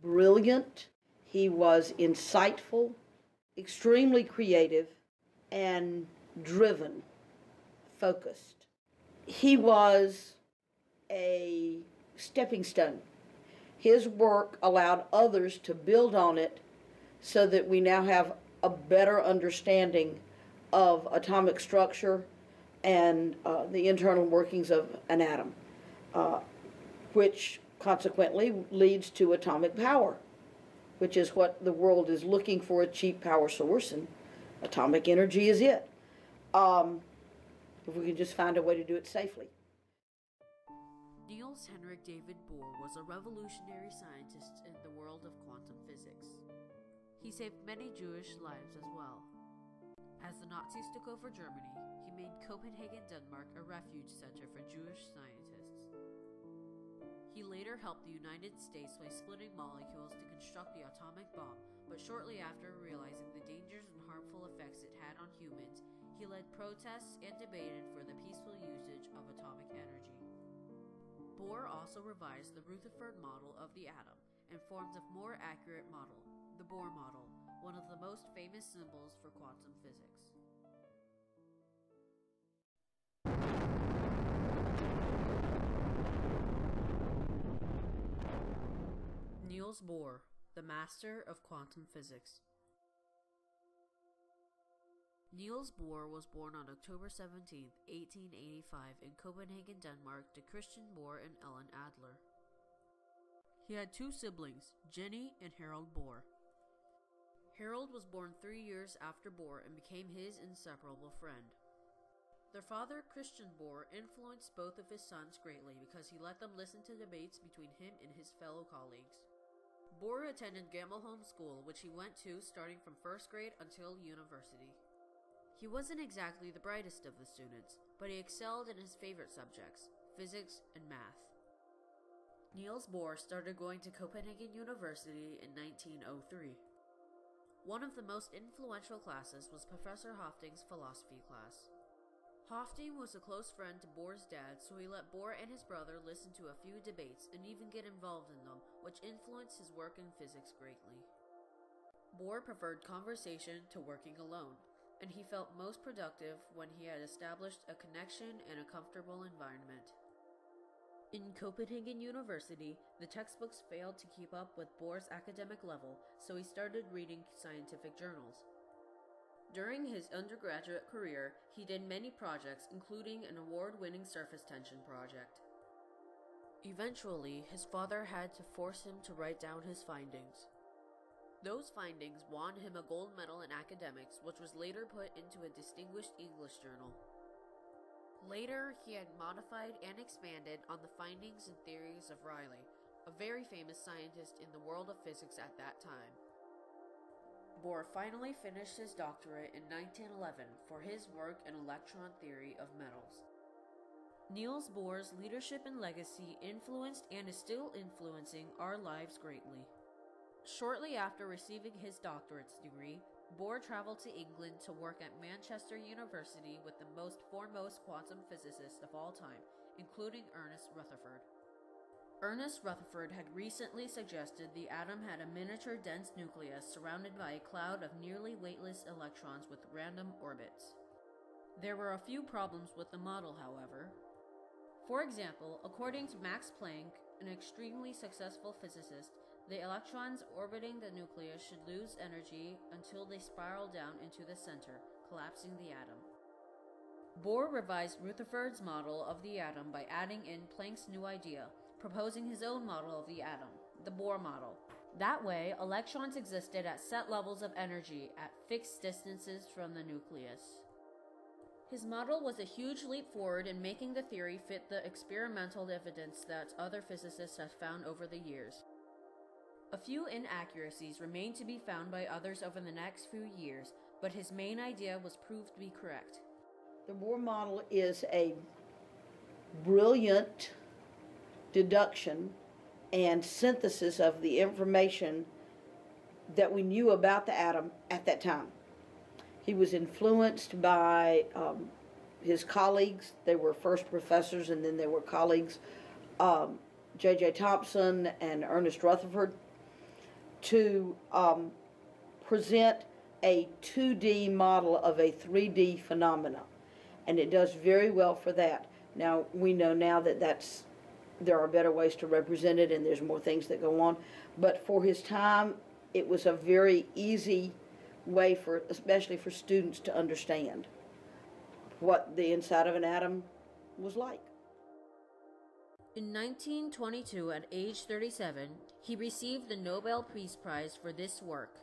brilliant, he was insightful, extremely creative, and driven, focused. He was a stepping stone. His work allowed others to build on it so that we now have a better understanding of atomic structure and the internal workings of an atom, which consequently leads to atomic power, which is what the world is looking for, a cheap power source, and atomic energy is it. If we can just find a way to do it safely. Niels Henrik David Bohr was a revolutionary scientist in the world of quantum physics. He saved many Jewish lives as well. As the Nazis took over Germany, he made Copenhagen, Denmark a refuge center for Jewish scientists. He later helped the United States by splitting molecules to construct the atomic bomb, but shortly after realizing the dangers and harmful effects it had on humans, he led protests and debated for the peaceful usage of atomic energy. Bohr also revised the Rutherford model of the atom and formed a more accurate model, the Bohr model, one of the most famous symbols for quantum physics. Niels Bohr, the master of quantum physics. Niels Bohr was born on October 17, 1885 in Copenhagen, Denmark to Christian Bohr and Ellen Adler. He had two siblings, Jenny and Harold Bohr. Harold was born 3 years after Bohr and became his inseparable friend. Their father, Christian Bohr, influenced both of his sons greatly because he let them listen to debates between him and his fellow colleagues. Bohr attended Gammelholm School, which he went to starting from first grade until university. He wasn't exactly the brightest of the students, but he excelled in his favorite subjects, physics and math. Niels Bohr started going to Copenhagen University in 1903. One of the most influential classes was Professor Hofting's philosophy class. Hofting was a close friend to Bohr's dad, so he let Bohr and his brother listen to a few debates and even get involved in them, which influenced his work in physics greatly. Bohr preferred conversation to working alone, and he felt most productive when he had established a connection and a comfortable environment. In Copenhagen University, the textbooks failed to keep up with Bohr's academic level, so he started reading scientific journals. During his undergraduate career, he did many projects, including an award-winning surface tension project. Eventually, his father had to force him to write down his findings. Those findings won him a gold medal in academics, which was later put into a distinguished English journal. Later, he had modified and expanded on the findings and theories of Rayleigh, a very famous scientist in the world of physics at that time. Bohr finally finished his doctorate in 1911 for his work in electron theory of metals. Niels Bohr's leadership and legacy influenced and is still influencing our lives greatly. Shortly after receiving his doctorate's degree, Bohr traveled to England to work at Manchester University with the most foremost quantum physicists of all time, including Ernest Rutherford. Ernest Rutherford had recently suggested the atom had a miniature dense nucleus surrounded by a cloud of nearly weightless electrons with random orbits. There were a few problems with the model, however. For example, according to Max Planck, an extremely successful physicist, the electrons orbiting the nucleus should lose energy until they spiral down into the center, collapsing the atom. Bohr revised Rutherford's model of the atom by adding in Planck's new idea, proposing his own model of the atom, the Bohr model. That way, electrons existed at set levels of energy at fixed distances from the nucleus. His model was a huge leap forward in making the theory fit the experimental evidence that other physicists have found over the years. A few inaccuracies remained to be found by others over the next few years, but his main idea was proved to be correct. The Bohr model is a brilliant deduction and synthesis of the information that we knew about the atom at that time. He was influenced by his colleagues. They were first professors and then they were colleagues, J.J. Thomson and Ernest Rutherford. to present a 2D model of a 3D phenomena, and it does very well for that. Now, we know now that there are better ways to represent it, and there's more things that go on, but for his time, it was a very easy way for, especially for students, to understand what the inside of an atom was like. In 1922, at age 37, he received the Nobel Peace Prize for this work.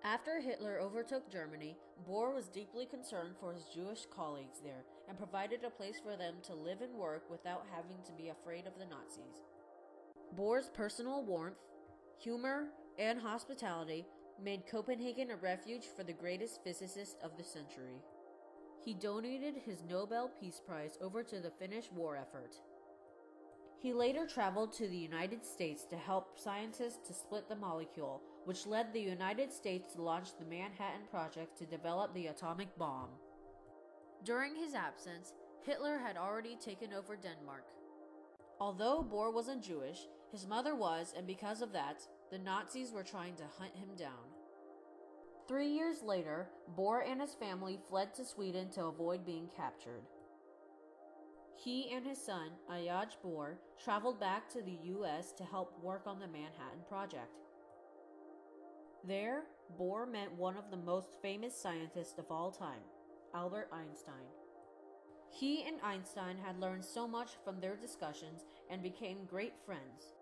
After Hitler overtook Germany, Bohr was deeply concerned for his Jewish colleagues there and provided a place for them to live and work without having to be afraid of the Nazis. Bohr's personal warmth, humor, and hospitality made Copenhagen a refuge for the greatest physicist of the century. He donated his Nobel Peace Prize over to the Finnish war effort. He later traveled to the United States to help scientists to split the molecule, which led the United States to launch the Manhattan Project to develop the atomic bomb. During his absence, Hitler had already taken over Denmark. Although Bohr wasn't Jewish, his mother was, and because of that, the Nazis were trying to hunt him down. 3 years later, Bohr and his family fled to Sweden to avoid being captured. He and his son, Niels Bohr, traveled back to the U.S. to help work on the Manhattan Project. There, Bohr met one of the most famous scientists of all time, Albert Einstein. He and Einstein had learned so much from their discussions and became great friends.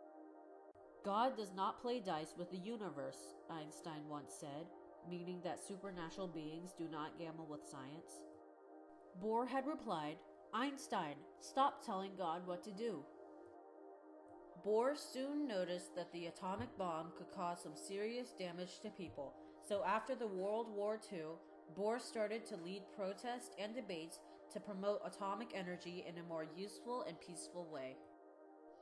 God does not play dice with the universe, Einstein once said, meaning that supernatural beings do not gamble with science. Bohr had replied, "Einstein, stop telling God what to do." Bohr soon noticed that the atomic bomb could cause some serious damage to people, so after the World War II, Bohr started to lead protests and debates to promote atomic energy in a more useful and peaceful way.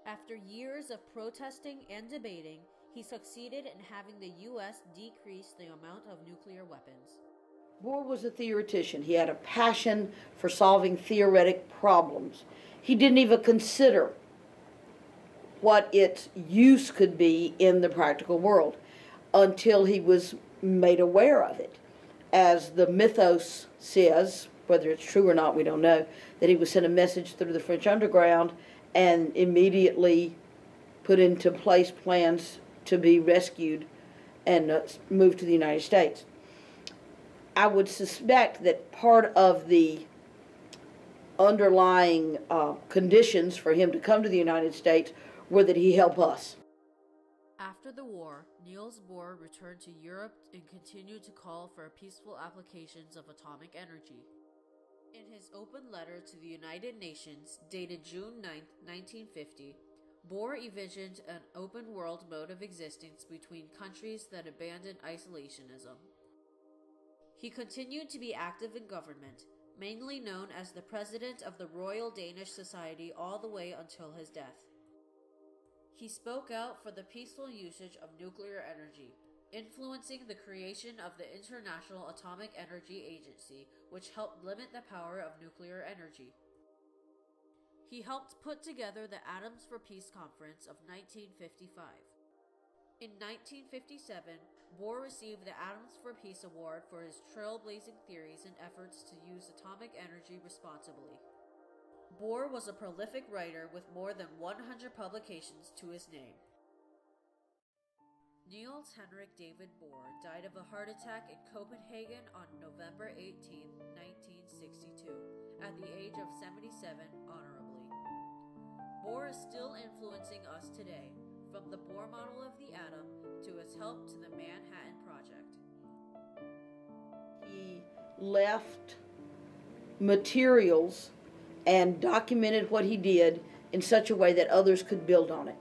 After years of protesting and debating, he succeeded in having the U.S. decrease the amount of nuclear weapons. Bohr was a theoretician. He had a passion for solving theoretic problems. He didn't even consider what its use could be in the practical world until he was made aware of it. As the mythos says, whether it's true or not, we don't know, that he was sent a message through the French underground and immediately put into place plans to be rescued and moved to the United States. I would suspect that part of the underlying conditions for him to come to the United States were that he help us. After the war, Niels Bohr returned to Europe and continued to call for peaceful applications of atomic energy. In his open letter to the United Nations, dated June 9, 1950, Bohr envisioned an open world mode of existence between countries that abandoned isolationism. He continued to be active in government, mainly known as the president of the Royal Danish Society all the way until his death. He spoke out for the peaceful usage of nuclear energy, influencing the creation of the International Atomic Energy Agency, which helped limit the power of nuclear energy. He helped put together the Atoms for Peace Conference of 1955. In 1957, Bohr received the Atoms for Peace Award for his trailblazing theories and efforts to use atomic energy responsibly. Bohr was a prolific writer with more than 100 publications to his name. Niels Henrik David Bohr died of a heart attack in Copenhagen on November 18, 1962, at the age of 77 honorably. Bohr is still influencing us today, from the Bohr model of the atom to his help to the Manhattan Project. He left materials and documented what he did in such a way that others could build on it,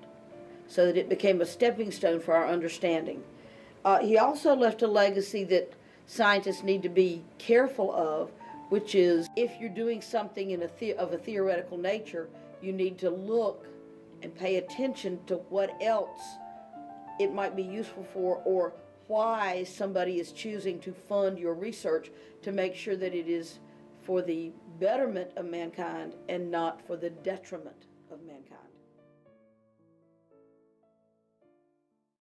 so that it became a stepping stone for our understanding. He also left a legacy that scientists need to be careful of, which is if you're doing something of a theoretical nature, you need to look and pay attention to what else it might be useful for, or why somebody is choosing to fund your research, to make sure that it is for the betterment of mankind and not for the detriment of mankind.